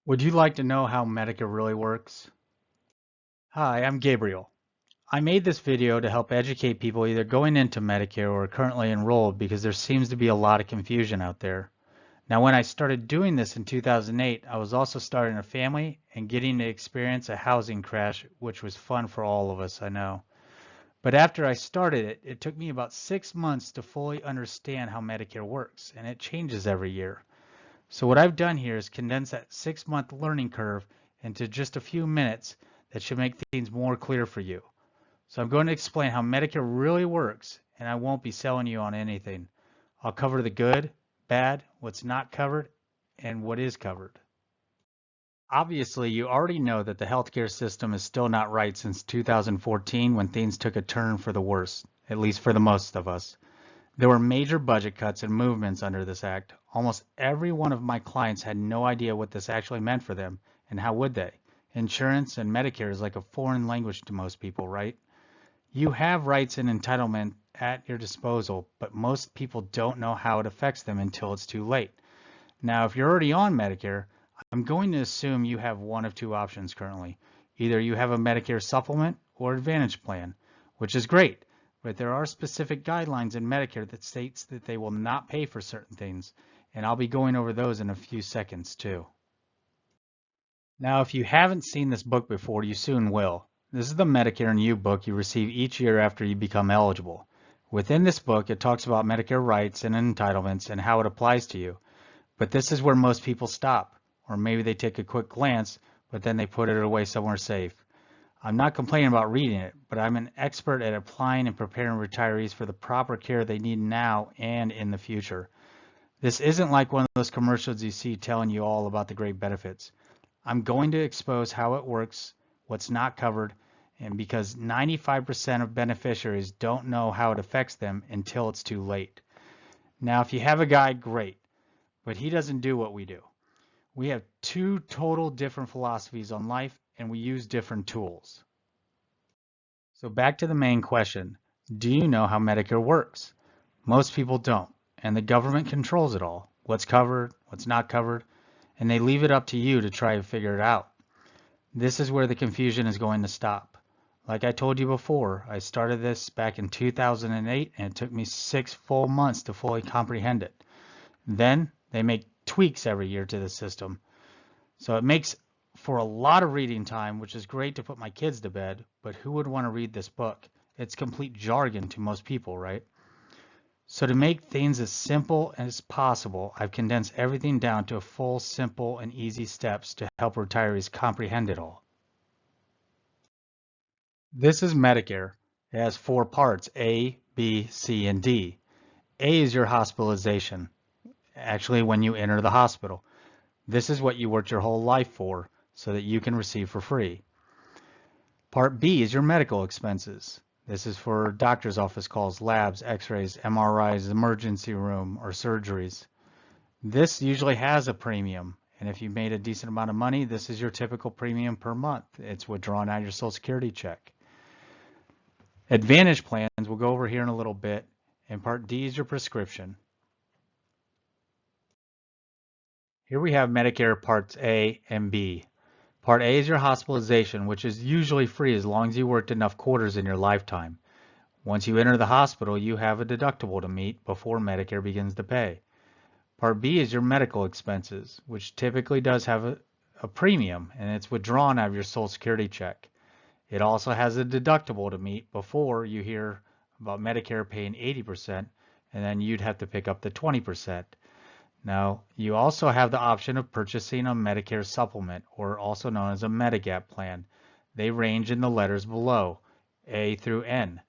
Would you like to know how Medicare really works? Hi, I'm Gabriel. I made this video to help educate people either going into Medicare or currently enrolled because there seems to be a lot of confusion out there. Now, when I started doing this in 2008, I was also starting a family and getting to experience a housing crash, which was fun for all of us, I know. But after I started it, it took me about 6 months to fully understand how Medicare works, and it changes every year. So what I've done here is condense that 6 month learning curve into just a few minutes that should make things more clear for you. So I'm going to explain how Medicare really works, and I won't be selling you on anything. I'll cover the good, bad, what's not covered, and what is covered. Obviously, you already know that the healthcare system is still not right since 2014 when things took a turn for the worse, at least for the most of us. There were major budget cuts and movements under this act. Almost every one of my clients had no idea what this actually meant for them, and how would they? Insurance and Medicare is like a foreign language to most people, right? You have rights and entitlement at your disposal, but most people don't know how it affects them until it's too late. Now, if you're already on Medicare, I'm going to assume you have one of two options currently. Either you have a Medicare supplement or Advantage plan, which is great, but there are specific guidelines in Medicare that states that they will not pay for certain things, and I'll be going over those in a few seconds too. Now, if you haven't seen this book before, you soon will. This is the Medicare and You book you receive each year after you become eligible. Within this book, it talks about Medicare rights and entitlements and how it applies to you. But this is where most people stop, or maybe they take a quick glance, but then they put it away somewhere safe. I'm not complaining about reading it, but I'm an expert at applying and preparing retirees for the proper care they need now and in the future. This isn't like one of those commercials you see telling you all about the great benefits. I'm going to expose how it works, what's not covered, and because 95% of beneficiaries don't know how it affects them until it's too late. Now, if you have a guy, great, but he doesn't do what we do. We have two total different philosophies on life, and we use different tools. So back to the main question. Do you know how Medicare works? Most people don't, and the government controls it all. What's covered, what's not covered, and they leave it up to you to try to figure it out. This is where the confusion is going to stop. Like I told you before, I started this back in 2008, and it took me 6 full months to fully comprehend it. Then they make tweaks every year to the system. So it makes for a lot of reading time, which is great to put my kids to bed, but who would want to read this book? It's complete jargon to most people, right? So to make things as simple as possible, I've condensed everything down to full, simple, and easy steps to help retirees comprehend it all. This is Medicare. It has four parts, A, B, C, and D. A is your hospitalization, actually when you enter the hospital. This is what you worked your whole life for, so that you can receive for free. Part B is your medical expenses. This is for doctor's office calls, labs, x-rays, MRIs, emergency room, or surgeries. This usually has a premium, and if you made a decent amount of money, this is your typical premium per month. It's withdrawn out of your Social Security check. Advantage plans, we'll go over here in a little bit, and Part D is your prescription. Here we have Medicare Parts A and B. Part A is your hospitalization, which is usually free as long as you worked enough quarters in your lifetime. Once you enter the hospital, you have a deductible to meet before Medicare begins to pay. Part B is your medical expenses, which typically does have a premium, and it's withdrawn out of your Social Security check. It also has a deductible to meet before you hear about Medicare paying 80%, and then you'd have to pick up the 20%. Now, you also have the option of purchasing a Medicare supplement, or also known as a Medigap plan. They range in the letters below, A through N.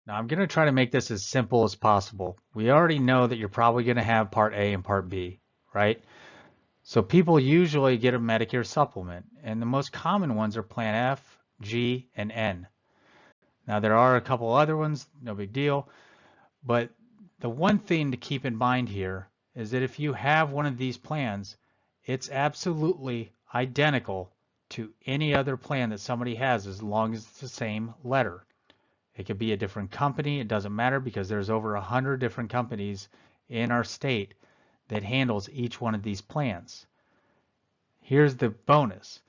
Now, I'm going to try to make this as simple as possible. We already know that you're probably going to have Part A and Part B, right? So people usually get a Medicare supplement, and the most common ones are Plan F, G, and N. Now, there are a couple other ones, no big deal, but the one thing to keep in mind here is that if you have one of these plans, it's absolutely identical to any other plan that somebody has as long as it's the same letter. It could be a different company, it doesn't matter because there's over 100 different companies in our state that handles each one of these plans. Here's the bonus.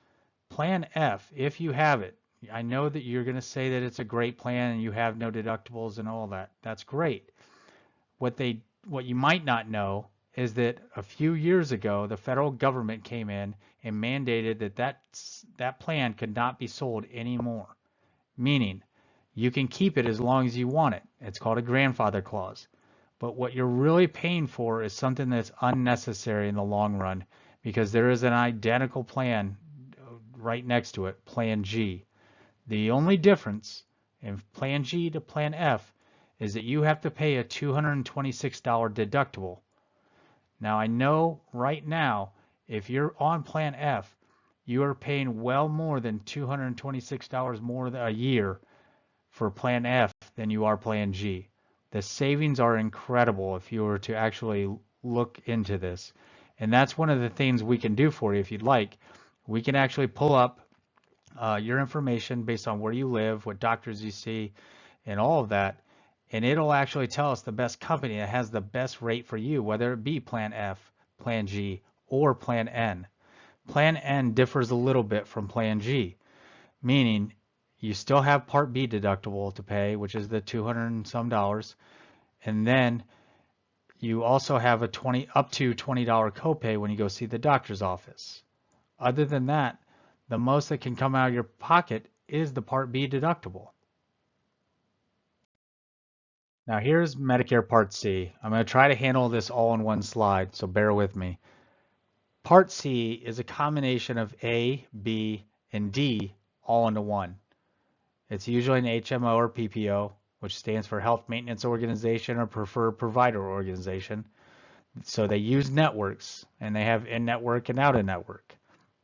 Plan F, if you have it, I know that you're going to say that it's a great plan and you have no deductibles and all that. That's great. What you might not know is that a few years ago, the federal government came in and mandated that plan could not be sold anymore, meaning you can keep it as long as you want it. It's called a grandfather clause. But what you're really paying for is something that's unnecessary in the long run, because there is an identical plan right next to it, Plan G. The only difference in Plan G to Plan F is that you have to pay a $226 deductible. Now I know right now, if you're on Plan F, you are paying well more than $226 more a year for Plan F than you are Plan G. The savings are incredible if you were to actually look into this. And that's one of the things we can do for you if you'd like. We can actually pull up your information based on where you live, what doctors you see, and all of that. And it'll actually tell us the best company that has the best rate for you, whether it be Plan F, Plan G, or Plan N. Plan N differs a little bit from Plan G, meaning you still have Part B deductible to pay, which is the 200 and some dollars, and then you also have a up to $20 copay when you go see the doctor's office. Other than that, the most that can come out of your pocket is the Part B deductible. Now here's Medicare Part C. I'm going to try to handle this all in one slide, so bear with me. Part C is a combination of A, B, and D all into one. It's usually an HMO or PPO, which stands for Health Maintenance Organization or Preferred Provider Organization. So they use networks, and they have in-network and out-of-network.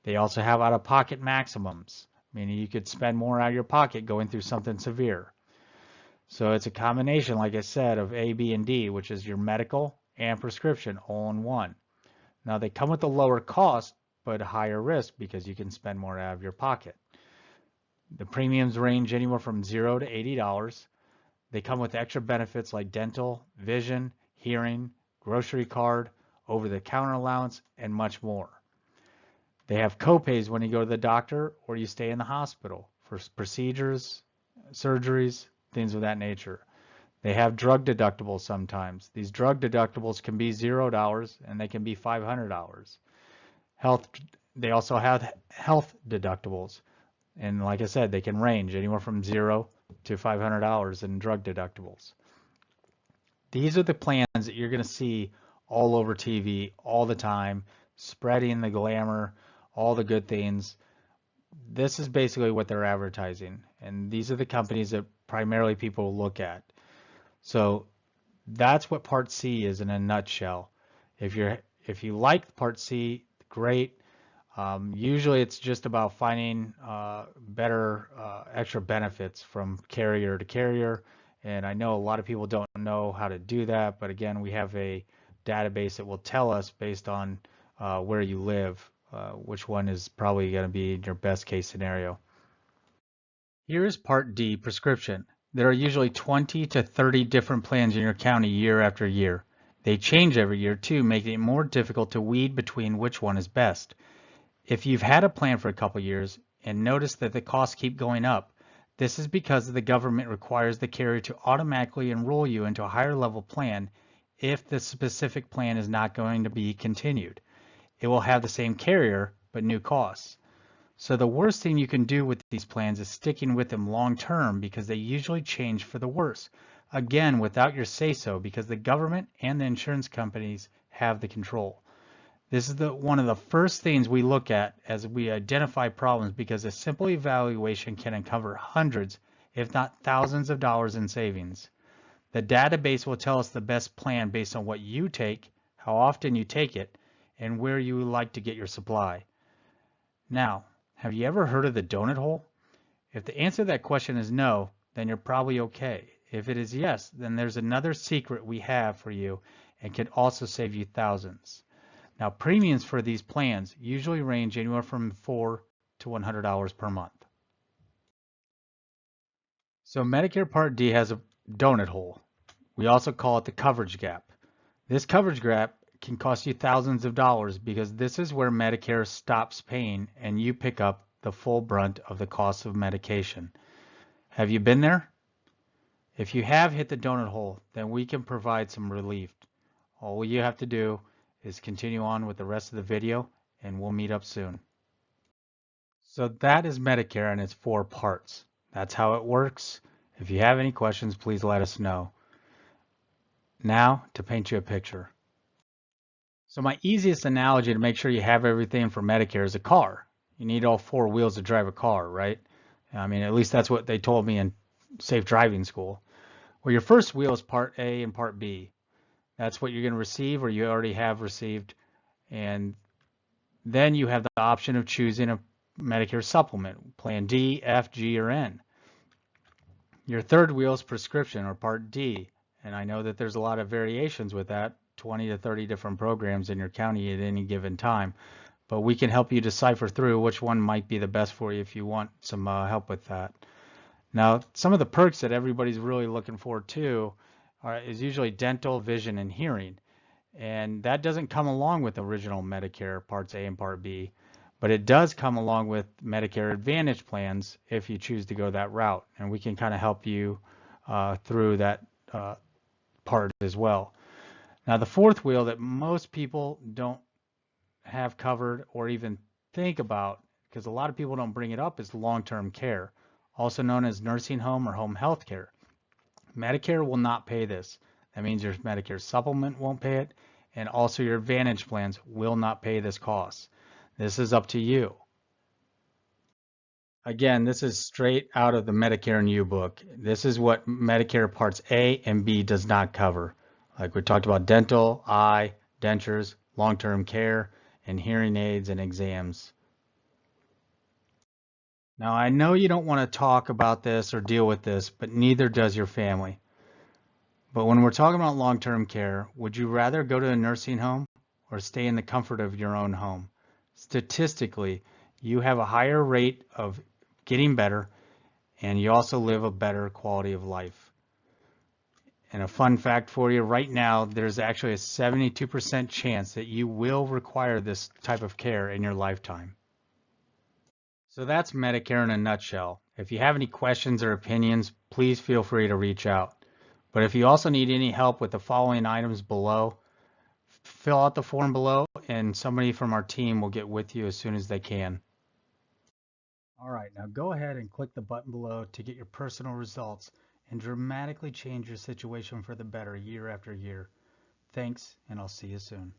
They also have out-of-pocket maximums, meaning you could spend more out of your pocket going through something severe. So it's a combination, like I said, of A, B, and D, which is your medical and prescription all in one. Now they come with a lower cost, but a higher risk because you can spend more out of your pocket. The premiums range anywhere from $0 to $80. They come with extra benefits like dental, vision, hearing, grocery card, over-the-counter allowance, and much more. They have copays when you go to the doctor or you stay in the hospital for procedures, surgeries, things of that nature. They have drug deductibles sometimes. These drug deductibles can be $0 and they can be $500. They also have health deductibles. And like I said, they can range anywhere from $0 to $500 in drug deductibles. These are the plans that you're going to see all over TV all the time, spreading the glamour, all the good things. This is basically what they're advertising, and these are the companies that primarily people look at. So that's what Part C is in a nutshell. If you like Part C, great. Usually it's just about finding better extra benefits from carrier to carrier, and I know a lot of people don't know how to do that, but again, we have a database that will tell us based on where you live which one is probably going to be your best case scenario. Here is Part D, prescription. There are usually 20 to 30 different plans in your county year after year. They change every year too, making it more difficult to weed between which one is best. If you've had a plan for a couple years and notice that the costs keep going up, this is because the government requires the carrier to automatically enroll you into a higher level plan if the specific plan is not going to be continued. It will have the same carrier, but new costs. So the worst thing you can do with these plans is sticking with them long term because they usually change for the worse. Again, without your say-so because the government and the insurance companies have the control. This is one of the first things we look at as we identify problems because a simple evaluation can uncover hundreds, if not thousands of dollars in savings. The database will tell us the best plan based on what you take, how often you take it, and where you would like to get your supply. Now, have you ever heard of the donut hole? If the answer to that question is no, then you're probably okay. If it is yes, then there's another secret we have for you and can also save you thousands. Now, premiums for these plans usually range anywhere from $4 to $100 per month. So Medicare Part D has a donut hole. We also call it the coverage gap. This coverage can cost you thousands of dollars because this is where Medicare stops paying and you pick up the full brunt of the cost of medication. Have you been there? If you have hit the donut hole, then we can provide some relief. All you have to do is continue on with the rest of the video and we'll meet up soon. So that is Medicare and its 4 parts. That's how it works. If you have any questions, please let us know. Now, to paint you a picture. So my easiest analogy to make sure you have everything for Medicare is a car. You need all 4 wheels to drive a car, right? I mean, at least that's what they told me in safe driving school. Well, your first wheel is Part A and Part B. That's what you're going to receive or you already have received. And then you have the option of choosing a Medicare supplement, Plan D, F, G, or N. Your third wheel is prescription or Part D. And I know that there's a lot of variations with that, 20 to 30 different programs in your county at any given time. But we can help you decipher through which one might be the best for you if you want some help with that. Now, some of the perks that everybody's really looking for too is usually dental, vision, and hearing. And that doesn't come along with original Medicare Parts A and Part B, but it does come along with Medicare Advantage plans if you choose to go that route. And we can kind of help you through that part as well. Now, the fourth wheel that most people don't have covered or even think about, because a lot of people don't bring it up, is long-term care, also known as nursing home or home health care. Medicare will not pay this. That means your Medicare supplement won't pay it, and also your Advantage plans will not pay this cost. This is up to you. Again, this is straight out of the Medicare and You book. This is what Medicare Parts A and B does not cover. Like we talked about dental, eye, dentures, long-term care, and hearing aids and exams. Now, I know you don't want to talk about this or deal with this, but neither does your family. But when we're talking about long-term care, would you rather go to a nursing home or stay in the comfort of your own home? Statistically, you have a higher rate of getting better, and you also live a better quality of life. And a fun fact for you, right now, there's actually a 72% chance that you will require this type of care in your lifetime. So that's Medicare in a nutshell. If you have any questions or opinions, please feel free to reach out. But if you also need any help with the following items below, fill out the form below and somebody from our team will get with you as soon as they can. All right, now go ahead and click the button below to get your personal results and dramatically change your situation for the better year after year. Thanks, and I'll see you soon.